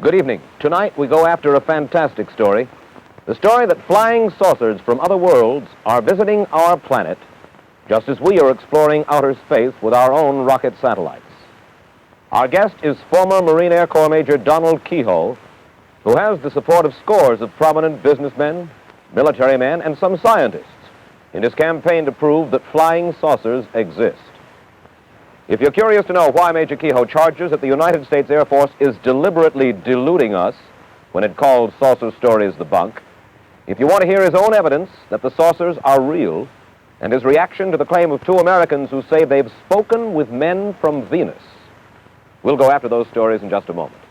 Good evening. Tonight we go after a fantastic story. The story that flying saucers from other worlds are visiting our planet, just as we are exploring outer space with our own rocket satellites. Our guest is former Marine Air Corps Major Donald Keyhoe, who has the support of scores of prominent businessmen, military men, and some scientists in his campaign to prove that flying saucers exist. If you're curious to know why Major Keyhoe charges that the United States Air Force is deliberately deluding us when it calls saucer stories the bunk, if you want to hear his own evidence that the saucers are real, and his reaction to the claim of two Americans who say they've spoken with men from Venus, we'll go after those stories in just a moment.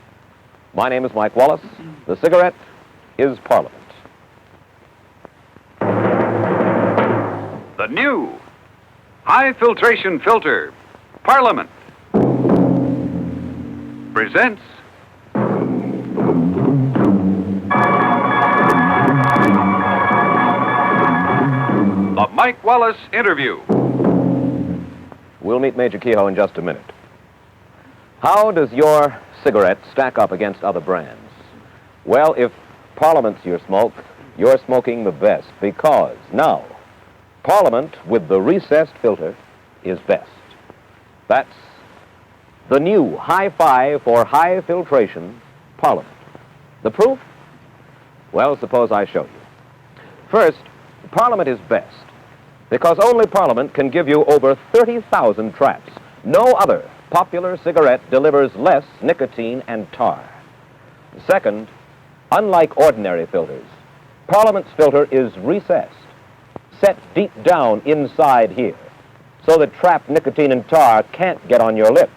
My name is Mike Wallace. The cigarette is Parliament. The new high filtration filter, Parliament, presents the Mike Wallace Interview. We'll meet Major Keyhoe in just a minute. How does your cigarette stack up against other brands? Well, if Parliament's your smoke, you're smoking the best, because now Parliament with the recessed filter is best. That's the new hi-fi for high filtration Parliament. The proof? Well, suppose I show you. First, Parliament is best because only Parliament can give you over 30,000 traps. No other popular cigarette delivers less nicotine and tar. Second, unlike ordinary filters, Parliament's filter is recessed, set deep down inside here, so that trapped nicotine and tar can't get on your lips.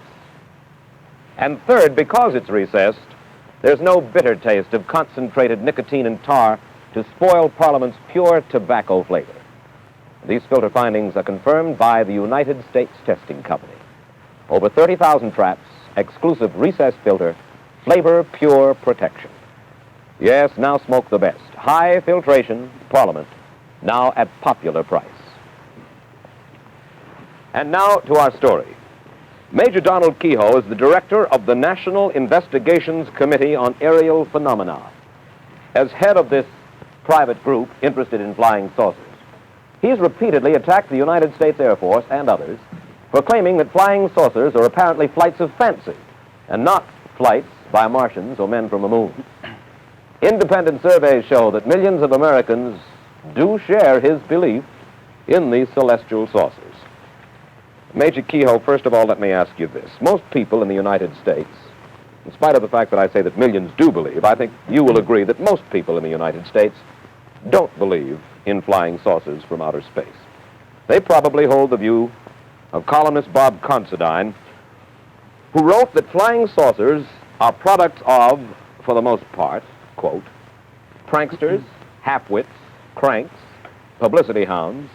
And third, because it's recessed, there's no bitter taste of concentrated nicotine and tar to spoil Parliament's pure tobacco flavor. These filter findings are confirmed by the United States Testing Company. Over 30,000 traps, exclusive recessed filter, flavor pure protection. Yes, now smoke the best. High filtration Parliament, now at popular price. And now to our story. Major Donald Keyhoe is the director of the National Investigations Committee on Aerial Phenomena. As head of this private group interested in flying saucers, he's repeatedly attacked the United States Air Force and others for claiming that flying saucers are apparently flights of fancy and not flights by Martians or men from the moon. Independent surveys show that millions of Americans do share his belief in these celestial saucers. Major Keyhoe, first of all, let me ask you this. Most people in the United States, in spite of the fact that I say that millions do believe, I think you will agree that most people in the United States don't believe in flying saucers from outer space. They probably hold the view of columnist Bob Considine, who wrote that flying saucers are products of, for the most part, quote, pranksters, half-wits, cranks, publicity hounds,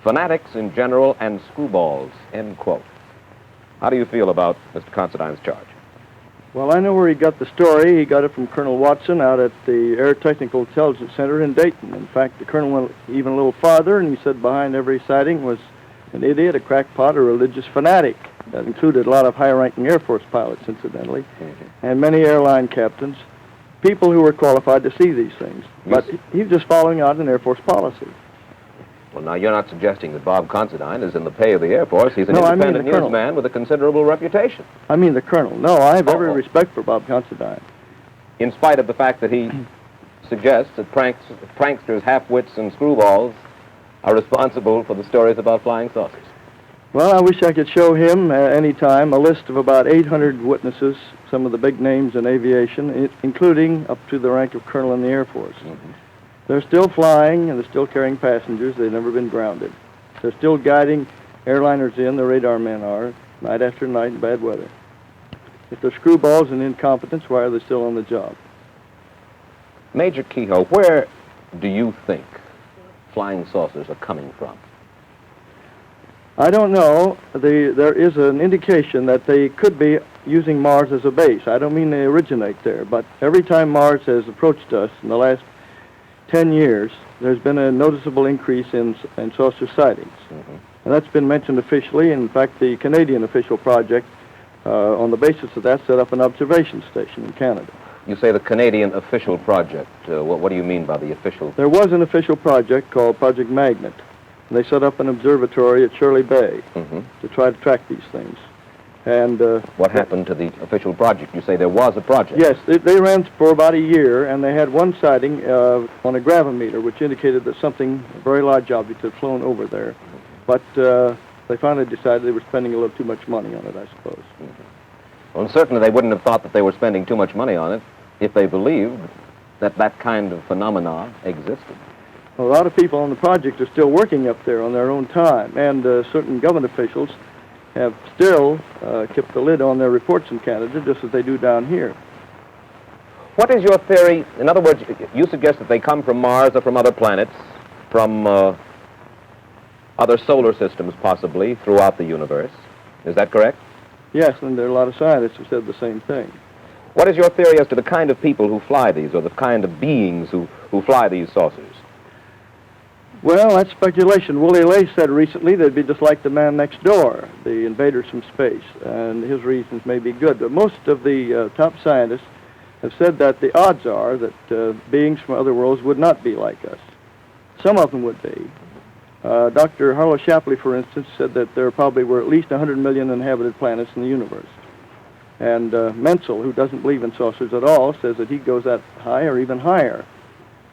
fanatics in general, and screwballs, end quote. How do you feel about Mr. Considine's charge? Well, I know where he got the story. He got it from Colonel Watson out at the Air Technical Intelligence Center in Dayton. In fact, the colonel went even a little farther, and he said behind every sighting was an idiot, a crackpot, a religious fanatic. That included a lot of high-ranking Air Force pilots, incidentally, and many airline captains, people who were qualified to see these things. But he was just following out an Air Force policy. Well, now, you're not suggesting that Bob Considine is in the pay of the Air Force. He's an independent newsman with a considerable reputation. I mean the colonel. No, I have every respect for Bob Considine. In spite of the fact that he suggests that pranksters, half-wits, and screwballs are responsible for the stories about flying saucers. Well, I wish I could show him any time a list of about 800 witnesses, some of the big names in aviation, including up to the rank of colonel in the Air Force. Mm-hmm. They're still flying, and they're still carrying passengers. They've never been grounded. They're still guiding airliners in, the radar men are, night after night in bad weather. If they're screwballs and incompetents, why are they still on the job? Major Keyhoe, where do you think flying saucers are coming from? I don't know. There is an indication that they could be using Mars as a base. I don't mean they originate there, but every time Mars has approached us in the last 10 years, there's been a noticeable increase in saucer sightings. Mm-hmm. And that's been mentioned officially. In fact, the Canadian official project, on the basis of that, set up an observation station in Canada. You say the Canadian official project. What do you mean by the official? There was an official project called Project Magnet. They set up an observatory at Shirley Bay to try to track these things. And what happened to the official project? You say there was a project. Yes, they ran for about a year, and they had one sighting on a gravimeter, which indicated that something, a very large object, had flown over there. But they finally decided they were spending a little too much money on it, I suppose. Well, certainly they wouldn't have thought that they were spending too much money on it if they believed that that kind of phenomena existed. A lot of people on the project are still working up there on their own time, and certain government officials have still kept the lid on their reports in Canada, just as they do down here. What is your theory? In other words, you suggest that they come from Mars or from other planets, from other solar systems possibly throughout the universe. Is that correct? Yes, and there are a lot of scientists who said the same thing. What is your theory as to the kind of people who fly these, or the kind of beings who fly these saucers? Well, that's speculation. Willie Lay said recently they'd be just like the man next door, the invaders from space, and his reasons may be good. But most of the top scientists have said that the odds are that beings from other worlds would not be like us. Some of them would be. Dr. Harlow Shapley, for instance, said that there probably were at least 100 million inhabited planets in the universe. And Menzel, who doesn't believe in saucers at all, says that he goes that high or even higher.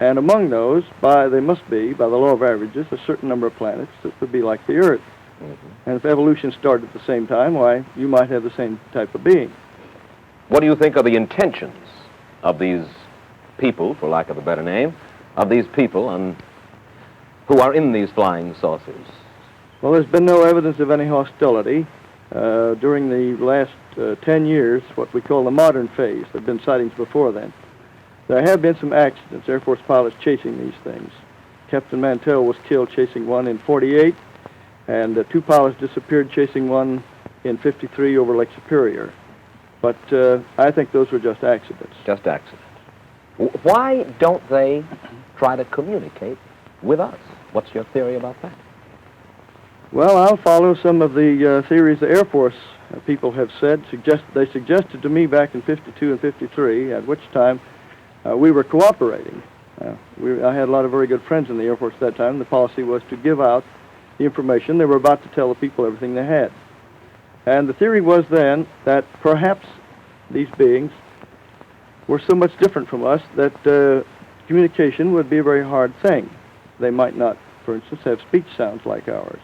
And among those, they must be, by the law of averages, a certain number of planets that would be like the Earth. And if evolution started at the same time, why, you might have the same type of being. What do you think are the intentions of these people, for lack of a better name, of these people who are in these flying saucers? Well, there's been no evidence of any hostility. During the last 10 years, what we call the modern phase, there have been sightings before then. There have been some accidents, Air Force pilots chasing these things. Captain Mantell was killed chasing one in 48, and 2 pilots disappeared chasing one in 53 over Lake Superior. But I think those were just accidents. Just accidents. Why don't they try to communicate with us? What's your theory about that? Well, I'll follow some of the theories the Air Force people have said. They suggested to me back in 52 and 53, at which time we were cooperating. I had a lot of very good friends in the Air Force at that time. The policy was to give out the information. They were about to tell the people everything they had. And the theory was then that perhaps these beings were so much different from us that communication would be a very hard thing. They might not, for instance, have speech sounds like ours.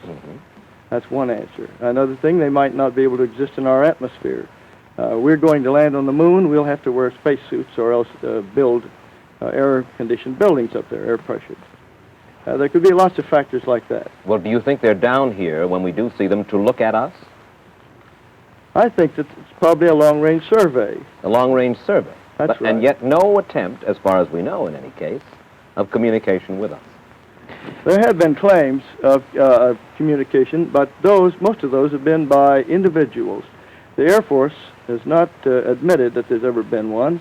That's one answer. Another thing, they might not be able to exist in our atmosphere. We're going to land on the moon. We'll have to wear spacesuits or else build air-conditioned buildings up there, air-pressured. There could be lots of factors like that. Well, do you think they're down here when we do see them to look at us? I think that it's probably a long-range survey. A long-range survey? That's right. And yet no attempt, as far as we know in any case, of communication with us. There have been claims of communication, but most of those have been by individuals. The Air Force has not admitted that there's ever been one,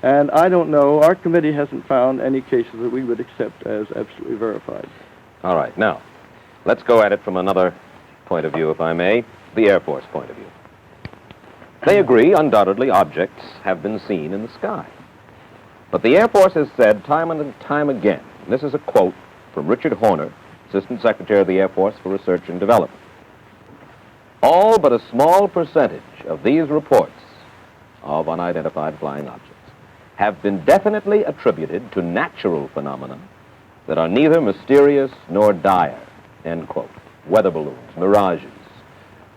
and I don't know, our committee hasn't found any cases that we would accept as absolutely verified. All right, now, let's go at it from another point of view, if I may, the Air Force point of view. They agree, undoubtedly, objects have been seen in the sky. But the Air Force has said time and time again, and this is a quote from Richard Horner, Assistant Secretary of the Air Force for Research and Development. All but a small percentage of these reports of unidentified flying objects have been definitely attributed to natural phenomena that are neither mysterious nor dire, end quote. Weather balloons, mirages,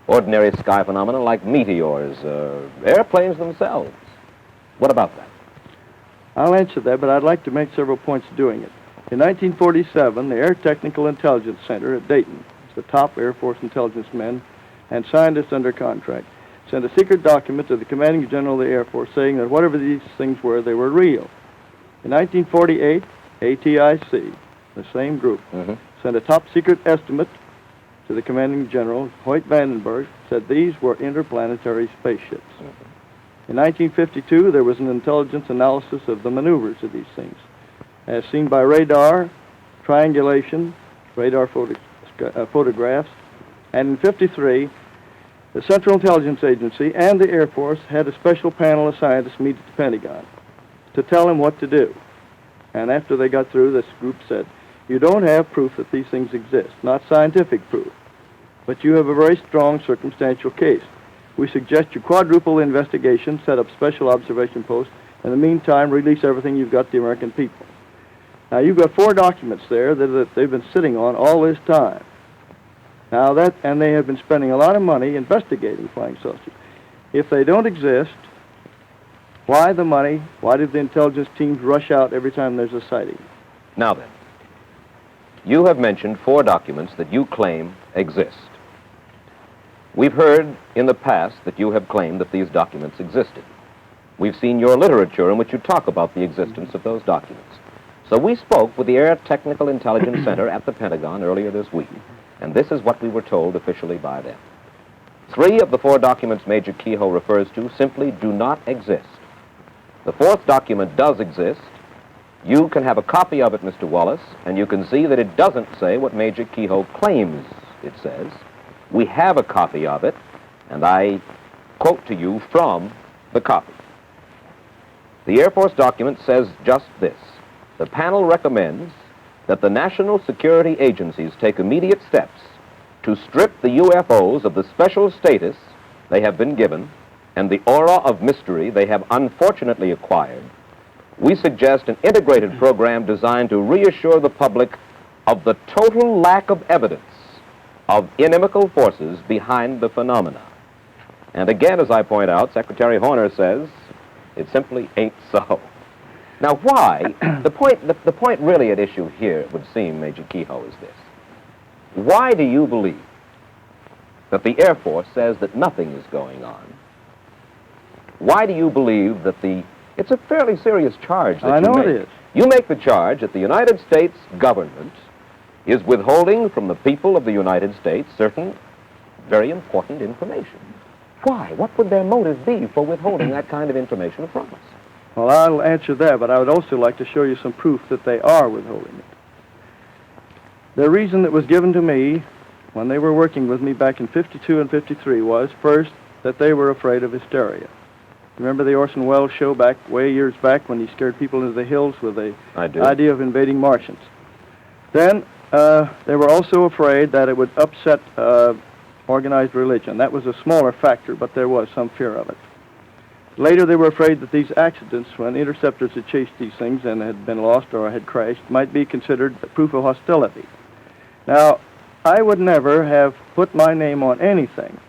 ordinary sky phenomena like meteors, airplanes themselves. What about that? I'll answer that, but I'd like to make several points doing it. In 1947, the Air Technical Intelligence Center at Dayton, the top Air Force intelligence men and scientists under contract, sent a secret document to the commanding general of the Air Force saying that whatever these things were, they were real. In 1948, ATIC, the same group, sent a top secret estimate to the commanding general, Hoyt Vandenberg, said these were interplanetary spaceships. In 1952, there was an intelligence analysis of the maneuvers of these things, as seen by radar, triangulation, radar photographs, and in 53, the Central Intelligence Agency and the Air Force had a special panel of scientists meet at the Pentagon. to tell him what to do. And after they got through, this group said, you don't have proof that these things exist, not scientific proof, but you have a very strong circumstantial case. We suggest you quadruple the investigation, set up special observation posts, in the meantime, release everything you've got to the American people. Now, you've got 4 documents there that they've been sitting on all this time. Now, and they have been spending a lot of money investigating flying saucers. If they don't exist, why the money? Why did the intelligence teams rush out every time there's a sighting? Now then, you have mentioned 4 documents that you claim exist. We've heard in the past that you have claimed that these documents existed. We've seen your literature in which you talk about the existence of those documents. So we spoke with the Air Technical Intelligence Center at the Pentagon earlier this week, and this is what we were told officially by them. 3 of the 4 documents Major Keyhoe refers to simply do not exist. The 4th document does exist. You can have a copy of it, Mr. Wallace, and you can see that it doesn't say what Major Keyhoe claims it says. We have a copy of it, and I quote to you from the copy. The Air Force document says just this. The panel recommends that the national security agencies take immediate steps to strip the UFOs of the special status they have been given and the aura of mystery they have unfortunately acquired. We suggest an integrated program designed to reassure the public of the total lack of evidence of inimical forces behind the phenomena. And again, as I point out, Secretary Horner says it simply ain't so. Now, why? The point really at issue here, it would seem, Major Keyhoe, is this. Why do you believe that the Air Force says that nothing is going on? Why do you believe that it's a fairly serious charge that I know you make. it is. You make the charge that the United States government is withholding from the people of the United States certain very important information. Why? What would their motive be for withholding that kind of information from us? Well, I'll answer that, but I would also like to show you some proof that they are withholding it. The reason that was given to me when they were working with me back in 52 and 53 was, first, that they were afraid of hysteria. Remember the Orson Welles show way years back when he scared people into the hills with the idea of invading Martians? Then they were also afraid that it would upset organized religion. That was a smaller factor, but there was some fear of it. Later, they were afraid that these accidents, when interceptors had chased these things and had been lost or had crashed, might be considered proof of hostility. Now, I would never have put my name on anything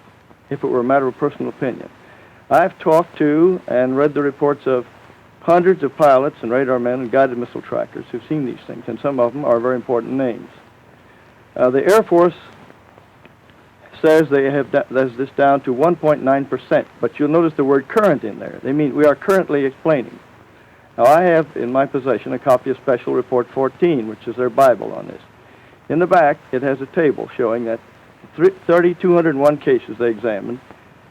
if it were a matter of personal opinion. I've talked to and read the reports of hundreds of pilots and radar men and guided missile trackers who've seen these things, and some of them are very important names. The Air Force says they have this down to 1.9%, but you'll notice the word current in there. They mean we are currently explaining. Now, I have in my possession a copy of Special Report 14, which is their Bible on this. In the back, it has a table showing that 3,201 cases they examined,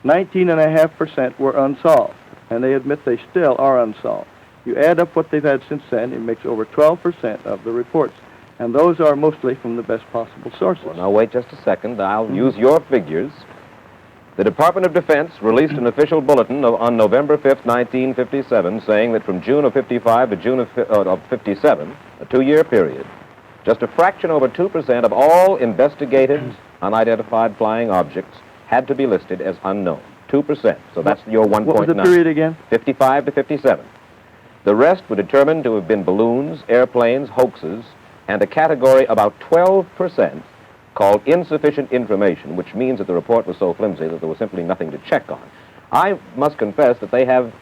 19.5% were unsolved, and they admit they still are unsolved. You add up what they've had since then, it makes over 12% of the reports, and those are mostly from the best possible sources. Well, now, wait just a second. I'll use your figures. The Department of Defense released an official bulletin on November 5th, 1957, saying that from June of 55 to June of 57, a 2-year period, just a fraction over 2% of all investigated unidentified flying objects had to be listed as unknown. 2%. So that's your 1.9. What was the period again? 55 to 57. The rest were determined to have been balloons, airplanes, hoaxes, and a category about 12% called insufficient information, which means that the report was so flimsy that there was simply nothing to check on. I must confess that they've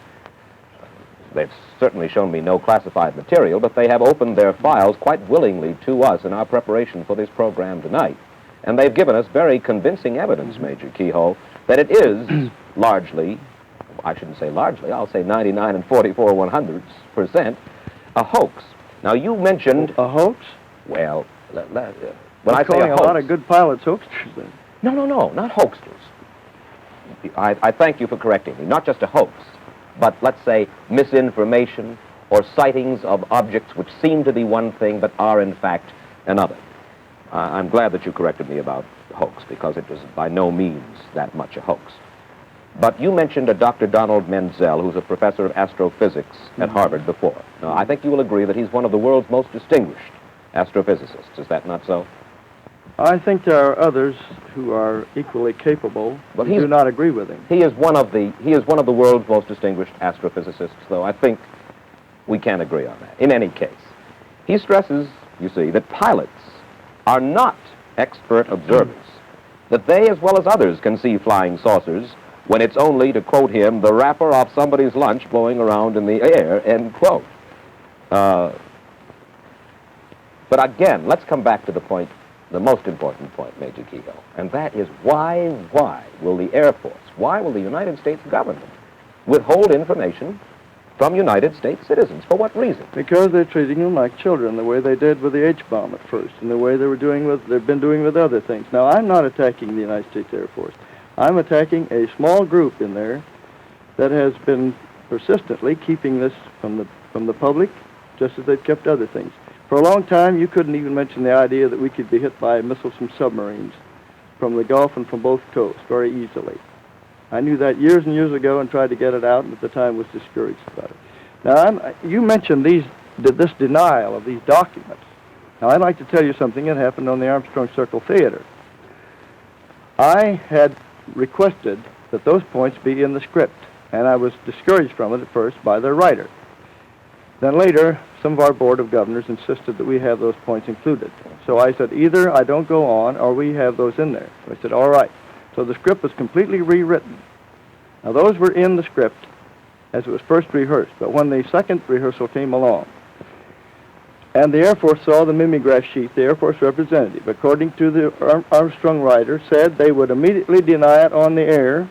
certainly shown me no classified material, but they have opened their files quite willingly to us in our preparation for this program tonight. And they've given us very convincing evidence, Major Keyhoe, that it is largely, I shouldn't say largely, I'll say 99 and 44/100% a hoax. Now, you mentioned... A hoax? Well, when I say calling a hoax... a lot of good pilots hoaxers, then. No, not hoaxers. I thank you for correcting me. Not just a hoax, but let's say misinformation or sightings of objects which seem to be one thing but are in fact another. I'm glad that you corrected me about hoax, because it was by no means that much a hoax. But you mentioned a Dr. Donald Menzel, who's a professor of astrophysics at Harvard before. Now, I think you will agree that he's one of the world's most distinguished astrophysicists. Is that not so? I think there are others who are equally capable, but do not agree with him. He is one of the world's most distinguished astrophysicists, though I think we can agree on that. In any case, he stresses, you see, that pilots are not expert observers, that they, as well as others, can see flying saucers when it's only, to quote him, the wrapper off somebody's lunch blowing around in the air, end quote. But again, let's come back to the point, the most important point, Major Keyhoe, and that is why will the Air Force, why will the United States government withhold information from United States citizens? For what reason? Because they're treating them like children, the way they did with the H-bomb at first, and the way they've been doing with other things. Now, I'm not attacking the United States Air Force. I'm attacking a small group in there that has been persistently keeping this from the public, just as they've kept other things. For a long time, you couldn't even mention the idea that we could be hit by missiles from submarines from the Gulf and from both coasts very easily. I knew that years and years ago and tried to get it out, and at the time was discouraged about it. Now, you mentioned this denial of these documents. Now, I'd like to tell you something that happened on the Armstrong Circle Theater. I had requested that those points be in the script, and I was discouraged from it at first by their writer. Then later, some of our Board of Governors insisted that we have those points included. So I said, either I don't go on or we have those in there. So I said, all right. So the script was completely rewritten. Now, those were in the script as it was first rehearsed, but when the second rehearsal came along, and the Air Force saw the mimeograph sheet, the Air Force representative, according to the Armstrong writer, said they would immediately deny it on the air,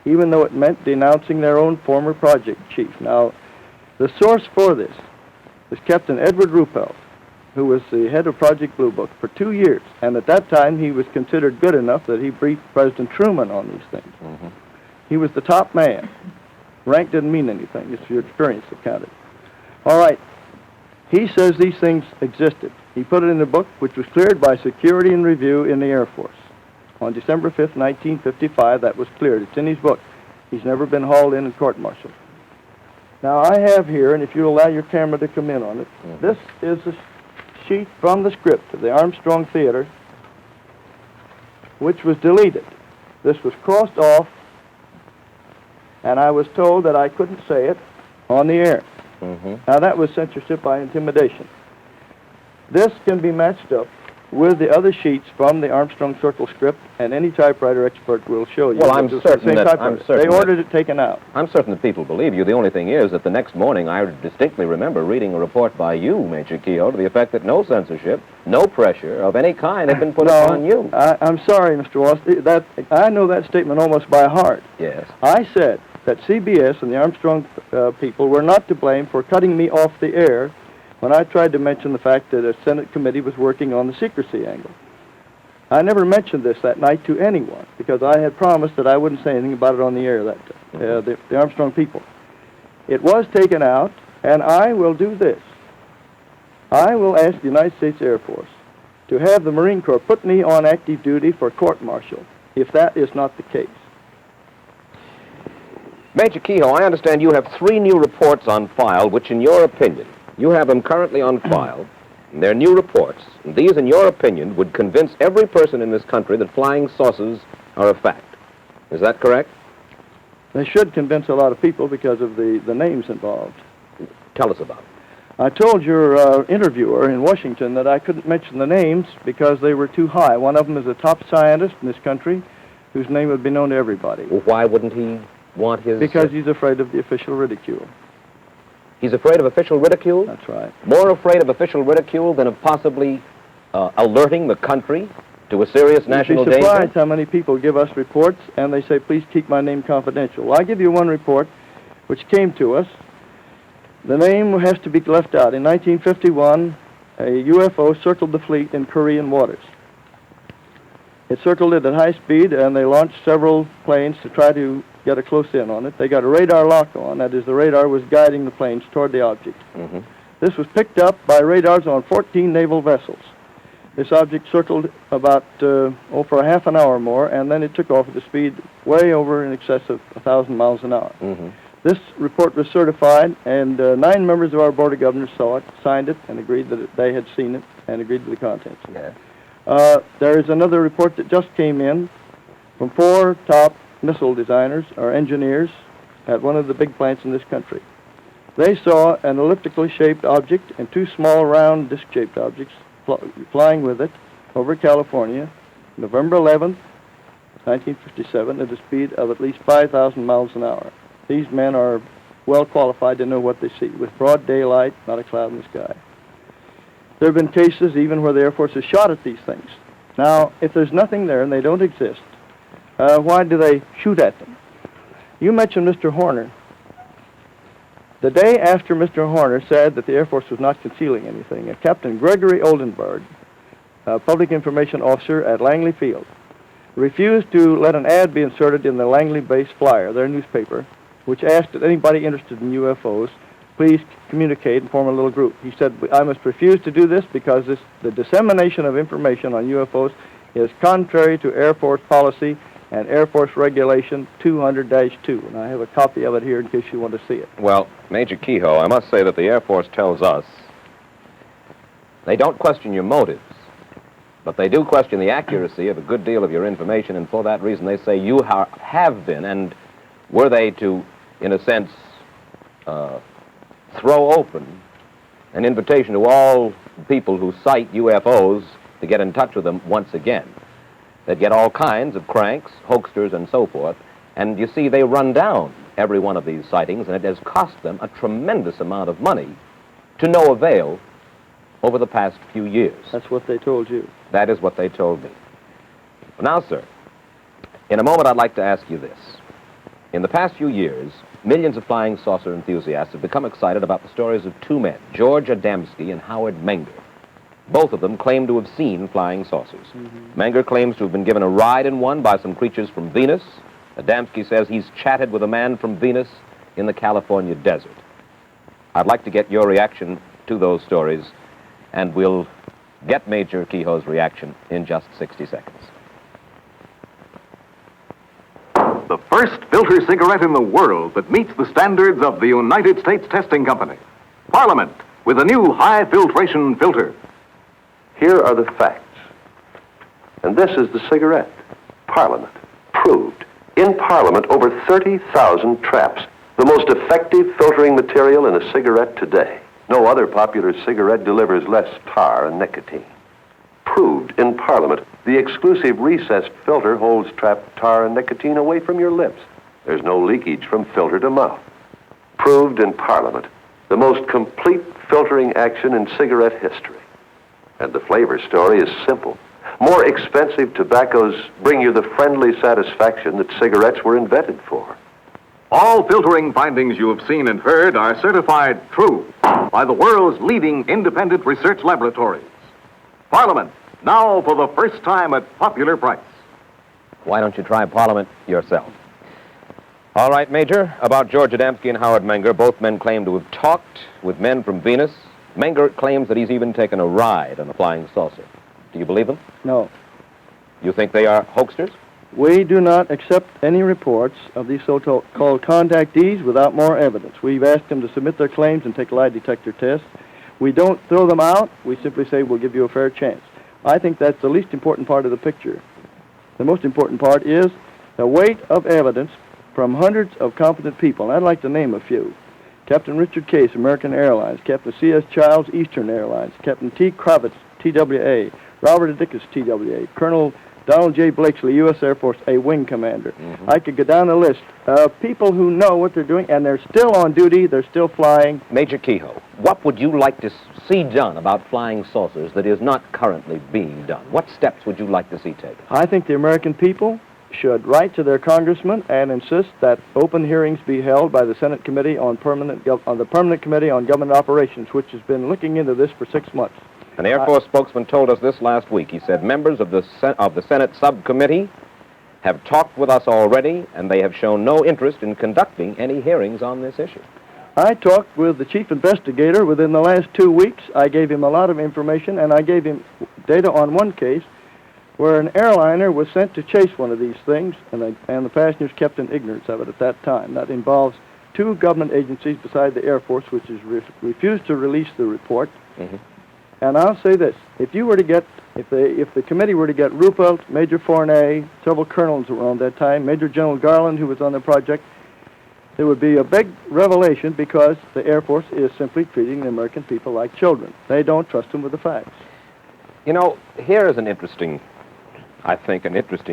even though it meant denouncing their own former project chief. Now, the source for this was Captain Edward Ruppelt, who was the head of Project Blue Book for 2 years, and at that time he was considered good enough that he briefed President Truman on these things. Mm-hmm. He was the top man. Rank didn't mean anything. It's your experience that counted. All right. He says these things existed. He put it in the book, which was cleared by Security and Review in the Air Force. On December 5th, 1955, that was cleared. It's in his book. He's never been hauled in and court-martialed. Now, I have here, and if you allow your camera to come in on it, this is a sheet from the script of the Armstrong Theater, which was deleted. This was crossed off, and I was told that I couldn't say it on the air. Mm-hmm. Now, that was censorship by intimidation. This can be matched up with the other sheets from the Armstrong Circle script, and any typewriter expert will show you. Well, I'm certain they ordered it taken out. I'm certain that people believe you. The only thing is that the next morning I distinctly remember reading a report by you, Major Keyhoe, to the effect that no censorship, no pressure of any kind had been put upon you. I'm sorry, Mr. Wallace. I know that statement almost by heart. Yes. I said that CBS and the Armstrong people were not to blame for cutting me off the air when I tried to mention the fact that a Senate committee was working on the secrecy angle. I never mentioned this that night to anyone because I had promised that I wouldn't say anything about it on the air that day, the Armstrong people. It was taken out, and I will do this. I will ask the United States Air Force to have the Marine Corps put me on active duty for court-martial if that is not the case. Major Keyhoe, I understand you have 3 new reports on file, which, in your opinion, you have them currently on file. And they're new reports. And these, in your opinion, would convince every person in this country that flying saucers are a fact. Is that correct? They should convince a lot of people because of the names involved. Tell us about it. I told your interviewer in Washington that I couldn't mention the names because they were too high. One of them is a top scientist in this country whose name would be known to everybody. Well, why wouldn't he want his... Because he's afraid of the official ridicule. He's afraid of official ridicule? That's right. More afraid of official ridicule than of possibly alerting the country to a serious national danger? You'd be surprised how many people give us reports and they say, please keep my name confidential. Well, I'll give you one report which came to us. The name has to be left out. In 1951, a UFO circled the fleet in Korean waters. It circled it at high speed, and they launched several planes to try to get a close in on it. They got a radar lock on. That is, the radar was guiding the planes toward the object. Mm-hmm. This was picked up by radars on 14 naval vessels. This object circled about, for a half an hour or more, and then it took off at a speed way over in excess of 1,000 miles an hour. Mm-hmm. This report was certified, and 9 members of our Board of Governors saw it, signed it, and agreed that they had seen it, and agreed to the contents. Yeah. There is another report that just came in from 4 top missile designers or engineers at one of the big plants in this country. They saw an elliptically shaped object and 2 small round disc-shaped objects flying with it over California, November 11th, 1957, at a speed of at least 5,000 miles an hour. These men are well qualified to know what they see, with broad daylight, not a cloud in the sky. There have been cases even where the Air Force has shot at these things. Now, if there's nothing there and they don't exist, why do they shoot at them? You mentioned Mr. Horner. The day after Mr. Horner said that the Air Force was not concealing anything, Captain Gregory Oldenburg, a public information officer at Langley Field, refused to let an ad be inserted in the Langley Base Flyer, their newspaper, which asked that anybody interested in UFOs please communicate and form a little group. He said, I must refuse to do this because the dissemination of information on UFOs is contrary to Air Force policy and Air Force Regulation 200-2. And I have a copy of it here in case you want to see it. Well, Major Keyhoe, I must say that the Air Force tells us they don't question your motives, but they do question the accuracy of a good deal of your information, and for that reason they say you have been, and were they to, in a sense, throw open an invitation to all people who cite UFOs to get in touch with them once again. They'd get all kinds of cranks, hoaxers, and so forth, and you see, they run down every one of these sightings, and it has cost them a tremendous amount of money to no avail over the past few years. That's what they told you. That is what they told me. Now, sir, in a moment I'd like to ask you this. In the past few years, millions of flying saucer enthusiasts have become excited about the stories of 2 men, George Adamski and Howard Menger. Both of them claim to have seen flying saucers. Mm-hmm. Menger claims to have been given a ride in one by some creatures from Venus. Adamski says he's chatted with a man from Venus in the California desert. I'd like to get your reaction to those stories, and we'll get Major Keyhoe's reaction in just 60 seconds. The first filter cigarette in the world that meets the standards of the United States Testing Company. Parliament, with a new high-filtration filter. Here are the facts. And this is the cigarette. Parliament. Proved. In Parliament, over 30,000 traps. The most effective filtering material in a cigarette today. No other popular cigarette delivers less tar and nicotine. Proved in Parliament, the exclusive recessed filter holds trapped tar and nicotine away from your lips. There's no leakage from filter to mouth. Proved in Parliament, the most complete filtering action in cigarette history. And the flavor story is simple. More expensive tobaccos bring you the friendly satisfaction that cigarettes were invented for. All filtering findings you have seen and heard are certified true by the world's leading independent research laboratories. Parliament, now for the first time at popular price. Why don't you try Parliament yourself? All right, Major, about George Adamski and Howard Menger, both men claim to have talked with men from Venus. Menger claims that he's even taken a ride on a flying saucer. Do you believe them? No. You think they are hoaxers? We do not accept any reports of these so-called contactees without more evidence. We've asked them to submit their claims and take lie detector tests. We don't throw them out. We simply say we'll give you a fair chance. I think that's the least important part of the picture. The most important part is the weight of evidence from hundreds of competent people. And I'd like to name a few. Captain Richard Case, American Airlines. Captain C.S. Childs, Eastern Airlines. Captain T. Kravitz, TWA. Robert Dickus, TWA. Colonel Donald J. Blakesley, U.S. Air Force, a wing commander. Mm-hmm. I could go down the list of people who know what they're doing, and they're still on duty, they're still flying. Major Keyhoe, what would you like to see done about flying saucers that is not currently being done? What steps would you like to see taken? I think the American people should write to their congressman and insist that open hearings be held by the Senate Committee on the Permanent Committee on Government Operations, which has been looking into this for 6 months. An Air Force spokesman told us this last week. He said members of the Senate subcommittee have talked with us already, and they have shown no interest in conducting any hearings on this issue. I talked with the chief investigator within the last 2 weeks. I gave him a lot of information, and I gave him data on one case where an airliner was sent to chase one of these things, and the passengers kept in ignorance of it at that time. That involves 2 government agencies beside the Air Force, which has refused to release the report. Mm-hmm. And I'll say this: if the committee were to get Ruppelt, Major Fournet, several colonels who were on that time, Major General Garland, who was on the project, there would be a big revelation, because the Air Force is simply treating the American people like children. They don't trust them with the facts. You know, here is an interesting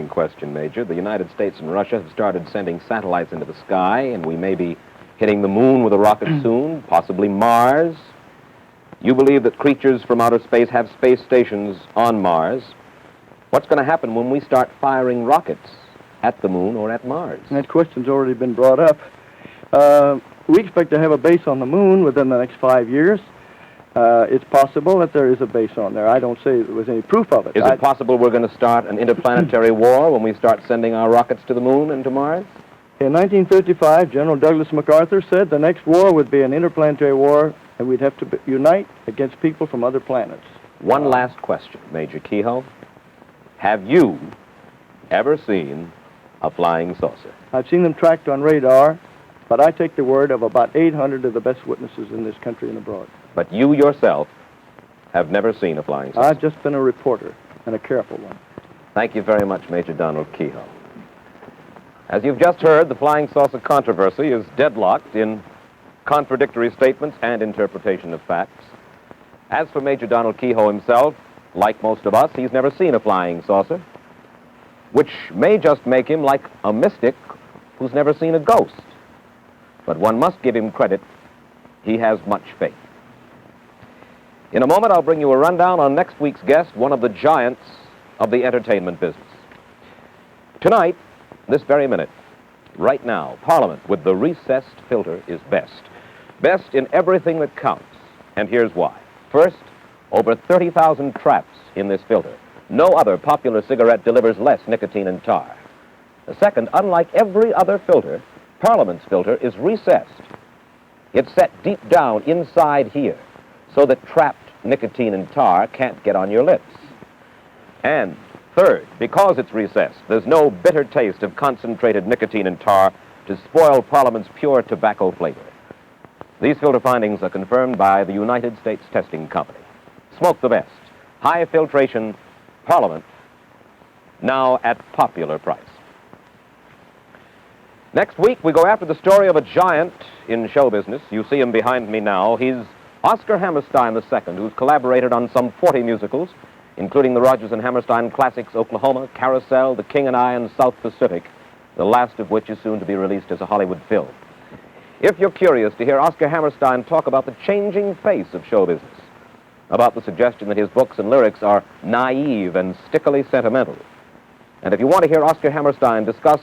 question, Major. The United States and Russia have started sending satellites into the sky, and we may be hitting the moon with a rocket soon, possibly Mars. You believe that creatures from outer space have space stations on Mars. What's going to happen when we start firing rockets at the moon or at Mars? That question's already been brought up. We expect to have a base on the moon within the next 5 years. It's possible that there is a base on there. I don't say there was any proof of it. Is it possible we're going to start an interplanetary war when we start sending our rockets to the moon and to Mars? In 1955, General Douglas MacArthur said the next war would be an interplanetary war, and we'd have to unite against people from other planets. One last question, Major Keyhoe. Have you ever seen a flying saucer? I've seen them tracked on radar, but I take the word of about 800 of the best witnesses in this country and abroad. But you yourself have never seen a flying saucer? I've just been a reporter, and a careful one. Thank you very much, Major Donald Keyhoe. As you've just heard, the flying saucer controversy is deadlocked in contradictory statements and interpretation of facts. As for Major Donald Keyhoe himself, like most of us, he's never seen a flying saucer, which may just make him like a mystic who's never seen a ghost. But one must give him credit. He has much faith. In a moment, I'll bring you a rundown on next week's guest, one of the giants of the entertainment business. Tonight, this very minute, right now, Parliament with the recessed filter is best. Best in everything that counts. And here's why. First, over 30,000 traps in this filter. No other popular cigarette delivers less nicotine and tar. Second, unlike every other filter, Parliament's filter is recessed. It's set deep down inside here, so that trapped nicotine and tar can't get on your lips. And third, because it's recessed, there's no bitter taste of concentrated nicotine and tar to spoil Parliament's pure tobacco flavor. These filter findings are confirmed by the United States Testing Company. Smoke the best. High filtration Parliament, now at popular price. Next week, we go after the story of a giant in show business. You see him behind me now. He's Oscar Hammerstein II, who's collaborated on some 40 musicals, including the Rodgers and Hammerstein classics Oklahoma, Carousel, The King and I, and South Pacific, the last of which is soon to be released as a Hollywood film. If you're curious to hear Oscar Hammerstein talk about the changing face of show business, about the suggestion that his books and lyrics are naive and stickily sentimental, and if you want to hear Oscar Hammerstein discuss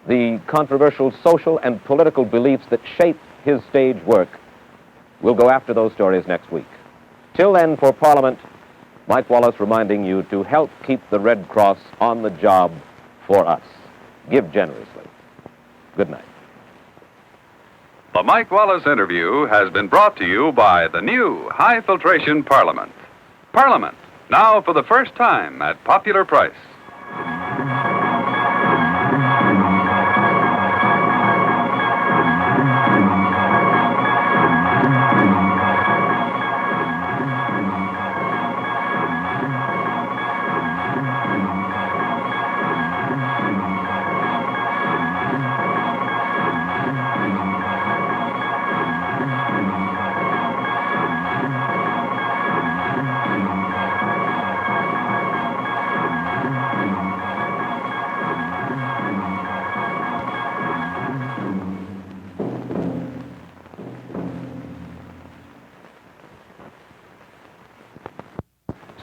the controversial social and political beliefs that shape his stage work, we'll go after those stories next week. Till then, for Parliament, Mike Wallace reminding you to help keep the Red Cross on the job for us. Give generously. Good night. The Mike Wallace interview has been brought to you by the new High Filtration Parliament. Parliament, now for the first time at popular price.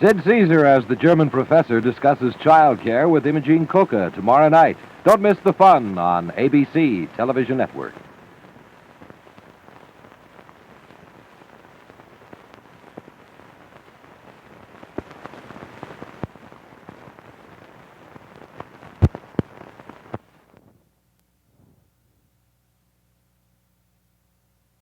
Sid Caesar as the German professor discusses childcare with Imogene Coca tomorrow night. Don't miss the fun on ABC Television Network.